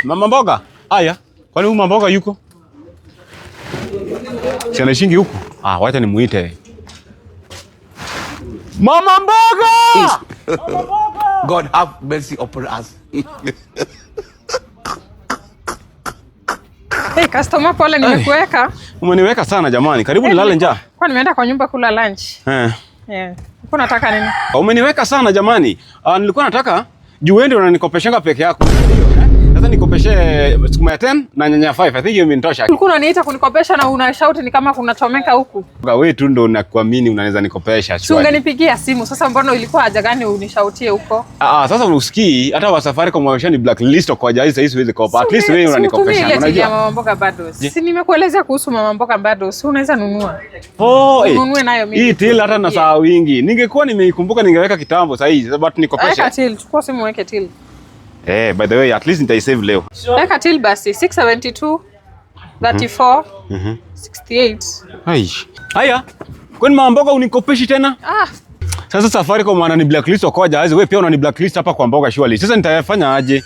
Mama mboga. Aya. Kwani huyu mama mboga yuko? Si anashingi huko. Wacha nimuite. Mama mboga! Mama mboga! God have mercy upon us. Hey, customer pole nimekuweka. Umeniweka sana jamani. Karibu nilale njaa. Kwa nimeenda kwa nyumba kula lunch. Yeah. Uko nataka nini? Umeniweka sana jamani. Nilikuwa nataka juu wewe ndio unanikopeshanga peke yako. Sasa nikopeshe sukuma ya 10 na nyanya 5. I think hiyo imenitosha. Ulikuwa unaniita kunikopesha na una shout ni kama kunachomeka huku. Wewe tu ndio unakuamini unaweza nikopesha. Si ungenipigia simu. Sasa mbona ilikuwa haja gani unishautie huko? Sasa usikii hata wa Safaricom wamesha ni blacklist kwa jaji sasa siwezi kopa. At least wewe unanikopesha. Unajua mama mboga bado. Si nimekuelezea kuhusu mama mboga bado. Si unaweza nunua. Ununue nayo mimi. Hii till hata na saa wingi. Ningekuwa nimeikumbuka ningeweka kitambo sasa hivi. But nikopesha. Weka till. Chukua simu weke till. By the way, at least nitaisave leo. Weka till basi 672 34 68. Haya. Kwani mama mboga unikopeshi tena? Sasa Safaricom wana ni blacklist kwa jaji. Wewe pia una ni blacklist hapa kwa mboga surely. Sasa nitafanya aje?